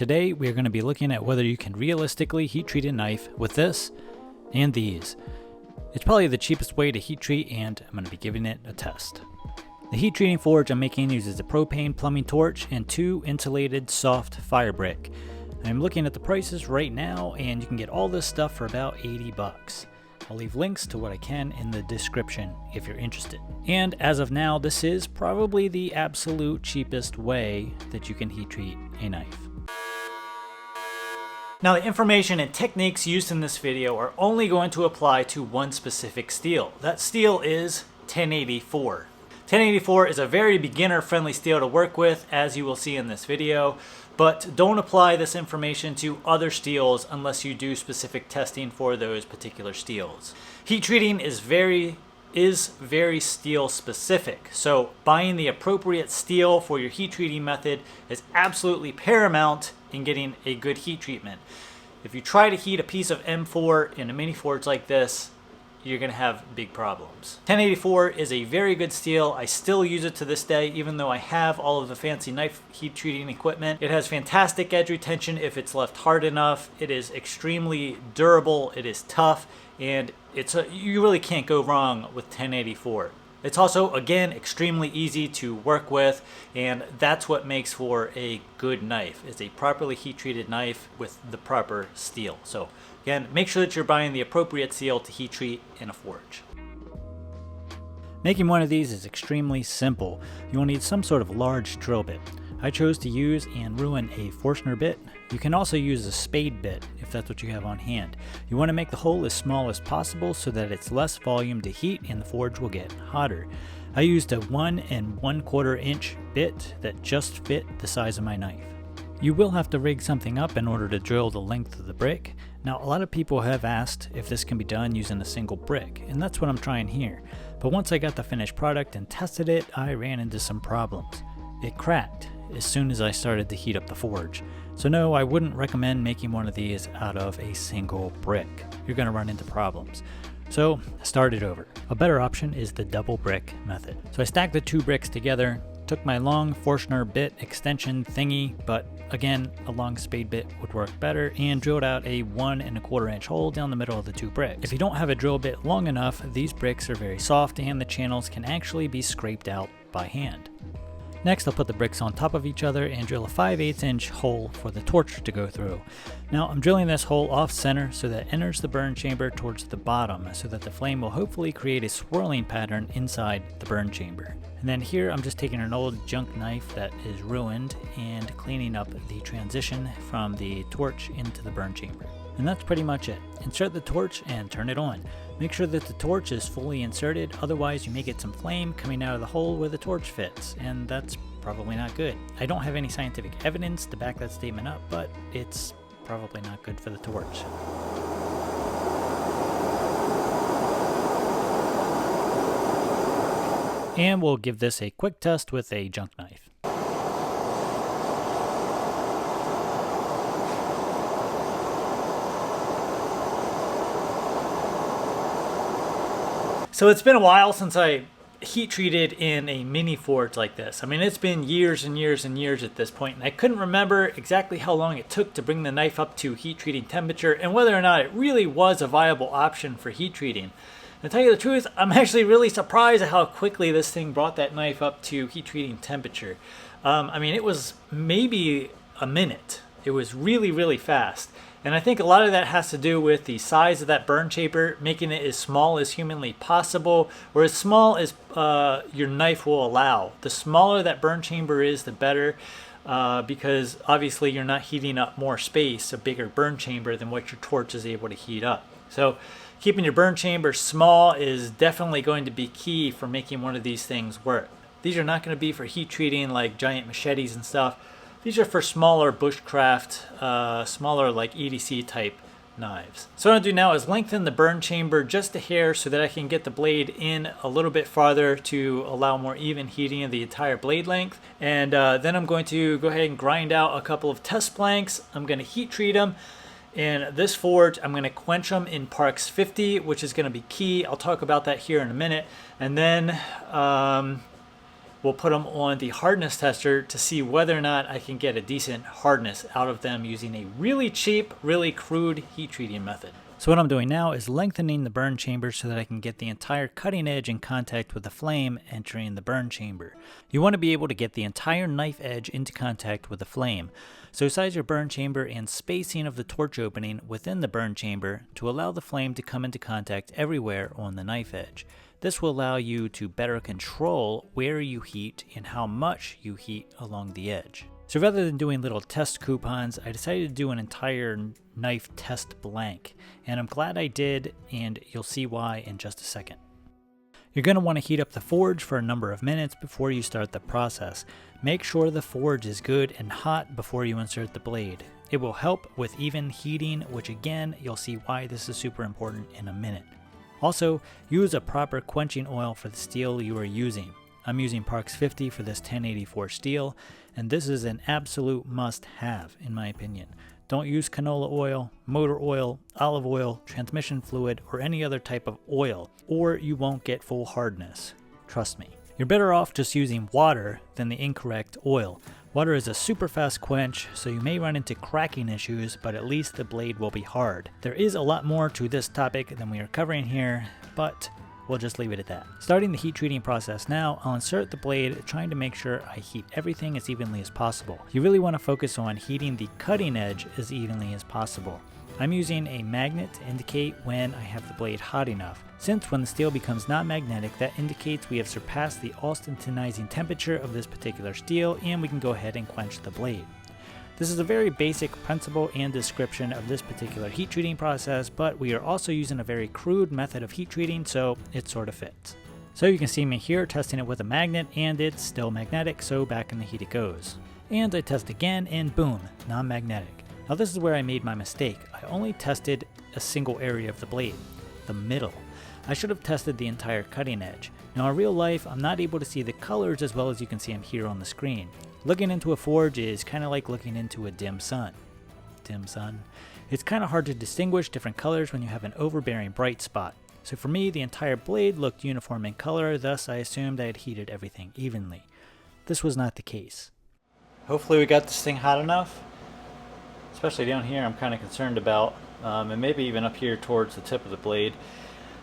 Today we are going to be looking at whether you can realistically heat treat a knife with this and these. It's probably the cheapest way to heat treat, and I'm going to be giving it a test. The heat treating forge I'm making uses a propane plumbing torch and 2 insulated soft fire brick. I'm looking at the prices right now, and you can get all this stuff for about 80 bucks. I'll leave links to what I can in the description if you're interested. And as of now, this is probably the absolute cheapest way that you can heat treat a knife. Now, the information and techniques used in this video are only going to apply to one specific steel. That steel is 1084. 1084 is a very beginner-friendly steel to work with, as you will see in this video, but don't apply this information to other steels unless you do specific testing for those particular steels. Heat treating is very steel specific, so buying the appropriate steel for your heat treating method is absolutely paramount in getting a good heat treatment. If you try to heat a piece of M4 in a mini forge like this, you're going to have big problems. 1084 is a very good steel. I still use it to this day, even though I have all of the fancy knife heat treating equipment. It has fantastic edge retention if it's left hard enough. It is extremely durable, it is tough, and you really can't go wrong with 1084. It's also, again, extremely easy to work with, and that's what makes for a good knife. It's a properly heat treated knife with the proper steel. So again, make sure that you're buying the appropriate steel to heat treat in a forge. Making one of these is extremely simple. You will need some sort of large drill bit. I chose to use and ruin a Forstner bit. You can also use a spade bit if that's what you have on hand. You want to make the hole as small as possible so that it's less volume to heat and the forge will get hotter. I used a 1 1/4 inch bit that just fit the size of my knife. You will have to rig something up in order to drill the length of the brick. Now, a lot of people have asked if this can be done using a single brick, and that's what I'm trying here. But once I got the finished product and tested it, I ran into some problems. It cracked as soon as I started to heat up the forge. So no, I wouldn't recommend making one of these out of a single brick. You're going to run into problems. So start it over. A better option is the double brick method. So I stacked the 2 bricks together, took my long Forstner bit extension thingy, but again, a long spade bit would work better, and drilled out a 1 1/4 inch hole down the middle of the 2 bricks. If you don't have a drill bit long enough, these bricks are very soft and the channels can actually be scraped out by hand. Next, I'll put the bricks on top of each other and drill a 5/8 inch hole for the torch to go through. Now, I'm drilling this hole off center so that it enters the burn chamber towards the bottom so that the flame will hopefully create a swirling pattern inside the burn chamber. And then here, I'm just taking an old junk knife that is ruined and cleaning up the transition from the torch into the burn chamber. And that's pretty much it. Insert the torch and turn it on. Make sure that the torch is fully inserted, otherwise you may get some flame coming out of the hole where the torch fits, and that's probably not good. I don't have any scientific evidence to back that statement up, but it's probably not good for the torch. And we'll give this a quick test with a junk knife. So it's been a while since I heat treated in a mini forge like this. I mean, it's been years and years and years at this point, and I couldn't remember exactly how long it took to bring the knife up to heat treating temperature and whether or not it really was a viable option for heat treating. To tell you the truth, I'm actually really surprised at how quickly this thing brought that knife up to heat treating temperature. I mean, it was maybe a minute. It was really, really fast. And I think a lot of that has to do with the size of that burn chamber, making it as small as humanly possible, or as small as your knife will allow. The smaller that burn chamber is, the better, because obviously you're not heating up more space, a bigger burn chamber, than what your torch is able to heat up. So keeping your burn chamber small is definitely going to be key for making one of these things work. These are not going to be for heat treating like giant machetes and stuff. These are for smaller bushcraft, smaller like EDC type knives. So what I'm going to do now is lengthen the burn chamber just a hair so that I can get the blade in a little bit farther to allow more even heating of the entire blade length. And then I'm going to go ahead and grind out a couple of test blanks. I'm going to heat treat them. In this forge, I'm going to quench them in Parks 50, which is going to be key. I'll talk about that here in a minute. And then we'll put them on the hardness tester to see whether or not I can get a decent hardness out of them using a really cheap, really crude heat treating method. So what I'm doing now is lengthening the burn chamber so that I can get the entire cutting edge in contact with the flame entering the burn chamber. You want to be able to get the entire knife edge into contact with the flame. So size your burn chamber and spacing of the torch opening within the burn chamber to allow the flame to come into contact everywhere on the knife edge. This will allow you to better control where you heat and how much you heat along the edge. So rather than doing little test coupons, I decided to do an entire knife test blank. And I'm glad I did, and you'll see why in just a second. You're going to want to heat up the forge for a number of minutes before you start the process. Make sure the forge is good and hot before you insert the blade. It will help with even heating, which again, you'll see why this is super important in a minute. Also, use a proper quenching oil for the steel you are using. I'm using Parks 50 for this 1084 steel, and this is an absolute must-have in my opinion. Don't use canola oil, motor oil, olive oil, transmission fluid, or any other type of oil, or you won't get full hardness. Trust me. You're better off just using water than the incorrect oil. Water is a super fast quench, so you may run into cracking issues, but at least the blade will be hard. There is a lot more to this topic than we are covering here, but we'll just leave it at that. Starting the heat treating process now, I'll insert the blade, trying to make sure I heat everything as evenly as possible. You really want to focus on heating the cutting edge as evenly as possible. I'm using a magnet to indicate when I have the blade hot enough. Since when the steel becomes not magnetic, that indicates we have surpassed the austenitizing temperature of this particular steel, and we can go ahead and quench the blade. This is a very basic principle and description of this particular heat treating process, but we are also using a very crude method of heat treating, so it sort of fits. So you can see me here testing it with a magnet, and it's still magnetic, so back in the heat it goes. And I test again, and boom, non-magnetic. Now this is where I made my mistake. I only tested a single area of the blade, the middle. I should have tested the entire cutting edge. Now in real life, I'm not able to see the colors as well as you can see them here on the screen. Looking into a forge is kind of like looking into a dim sun. Dim sun? It's kind of hard to distinguish different colors when you have an overbearing bright spot. So for me, the entire blade looked uniform in color, thus I assumed I had heated everything evenly. This was not the case. Hopefully we got this thing hot enough. Especially down here I'm kind of concerned about, and maybe even up here towards the tip of the blade.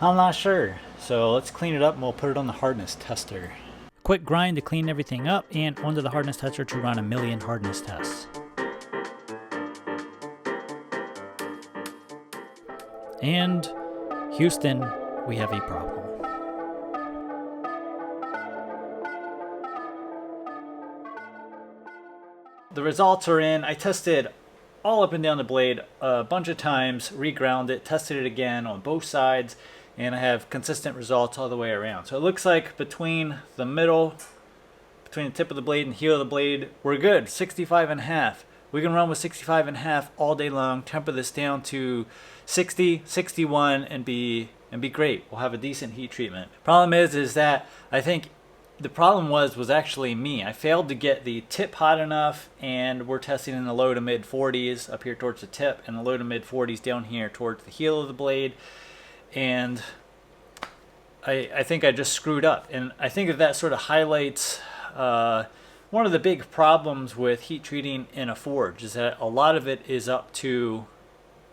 I'm not sure. So let's clean it up and we'll put it on the hardness tester. Quick grind to clean everything up and onto the hardness tester to run a million hardness tests. And Houston, we have a problem. The results are in. I tested all up and down the blade a bunch of times, reground it, tested it again on both sides, and I have consistent results all the way around. So it looks like between the middle, between the tip of the blade and heel of the blade, we're good, 65.5. We can run with 65.5 all day long, temper this down to 60, 61, and be great. We'll have a decent heat treatment. Problem is that I think the problem was actually me. I failed to get the tip hot enough, and we're testing in the low to mid 40s up here towards the tip, and the low to mid 40s down here towards the heel of the blade. And I think I just screwed up. And I think that sort of highlights one of the big problems with heat treating in a forge is that a lot of it is up to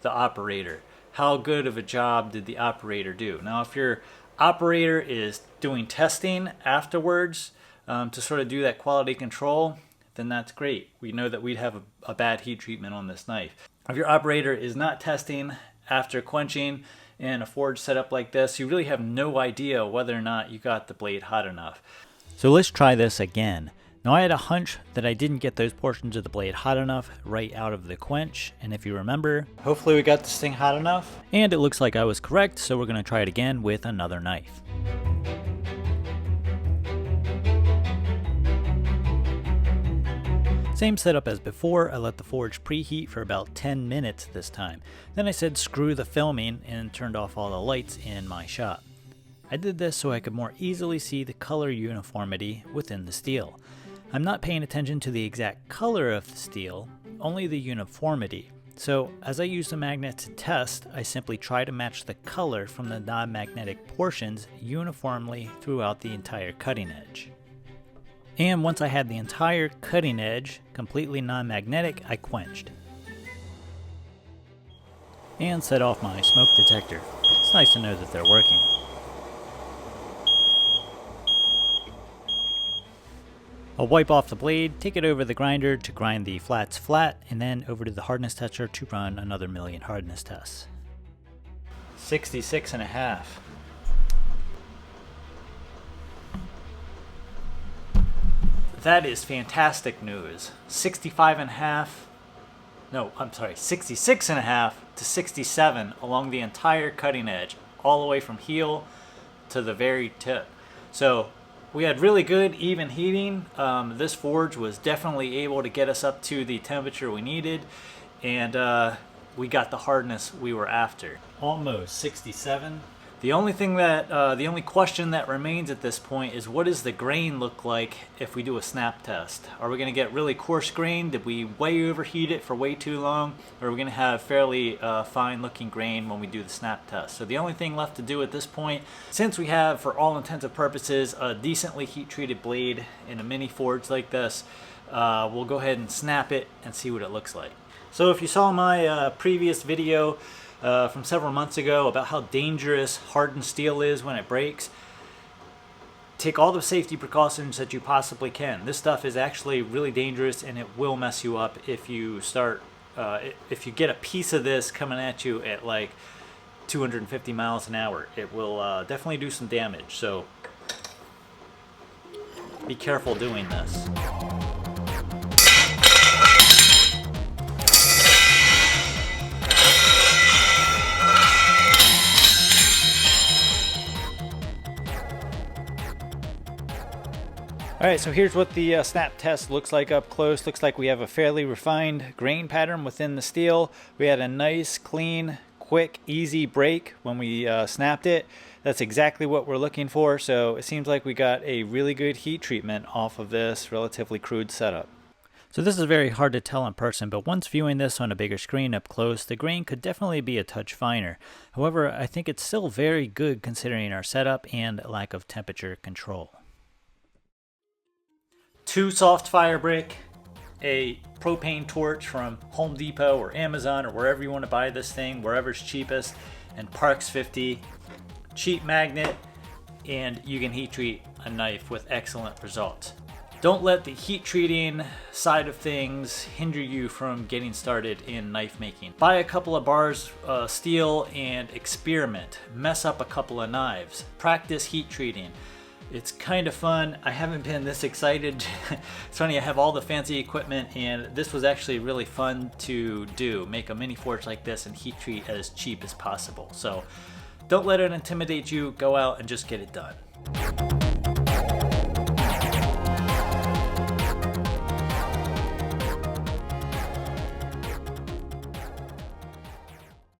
the operator. How good of a job did the operator do? Now, if your operator is doing testing afterwards to sort of do that quality control, then that's great. We know that we'd have a bad heat treatment on this knife. If your operator is not testing after quenching in a forge setup like this, you really have no idea whether or not you got the blade hot enough. So let's try this again. Now I had a hunch that I didn't get those portions of the blade hot enough right out of the quench, and if you remember, hopefully we got this thing hot enough. And it looks like I was correct, so we're going to try it again with another knife. Same setup as before. I let the forge preheat for about 10 minutes this time. Then I said screw the filming and turned off all the lights in my shop. I did this so I could more easily see the color uniformity within the steel. I'm not paying attention to the exact color of the steel, only the uniformity. So as I use the magnet to test, I simply try to match the color from the non-magnetic portions uniformly throughout the entire cutting edge. And once I had the entire cutting edge completely non-magnetic, I quenched. And set off my smoke detector. It's nice to know that they're working. I'll wipe off the blade, take it over the grinder to grind the flats flat, and then over to the hardness tester to run another million hardness tests. 66.5. That is fantastic news. 65.5. No, I'm sorry, 66.5 to 67 along the entire cutting edge, all the way from heel to the very tip. So we had really good even heating. This forge was definitely able to get us up to the temperature we needed, and we got the hardness we were after. Almost 67. The only thing that, the only question that remains at this point is, what does the grain look like if we do a snap test? Are we going to get really coarse grain? Did we way overheat it for way too long? Or are we going to have fairly fine looking grain when we do the snap test? So the only thing left to do at this point, since we have, for all intents and purposes, a decently heat treated blade in a mini forge like this, we'll go ahead and snap it and see what it looks like. So if you saw my previous video from several months ago about how dangerous hardened steel is when it breaks, take all the safety precautions that you possibly can. This stuff is actually really dangerous, and it will mess you up if you start, if you get a piece of this coming at you at like 250 miles an hour. It will definitely do some damage, so be careful doing this. Alright, so here's what the snap test looks like up close. Looks like we have a fairly refined grain pattern within the steel. We had a nice, clean, quick, easy break when we snapped it. That's exactly what we're looking for, so it seems like we got a really good heat treatment off of this relatively crude setup. So this is very hard to tell in person, but once viewing this on a bigger screen up close, the grain could definitely be a touch finer. However, I think it's still very good considering our setup and lack of temperature control. 2 soft fire brick, a propane torch from Home Depot or Amazon or wherever you want to buy this thing, wherever's cheapest, and Parks 50, cheap magnet, and you can heat treat a knife with excellent results. Don't let the heat treating side of things hinder you from getting started in knife making. Buy a couple of bars of steel and experiment. Mess up a couple of knives. Practice heat treating. It's kind of fun. I haven't been this excited. It's funny, I have all the fancy equipment, and this was actually really fun to do. Make a mini forge like this and heat treat as cheap as possible. So don't let it intimidate you. Go out and just get it done.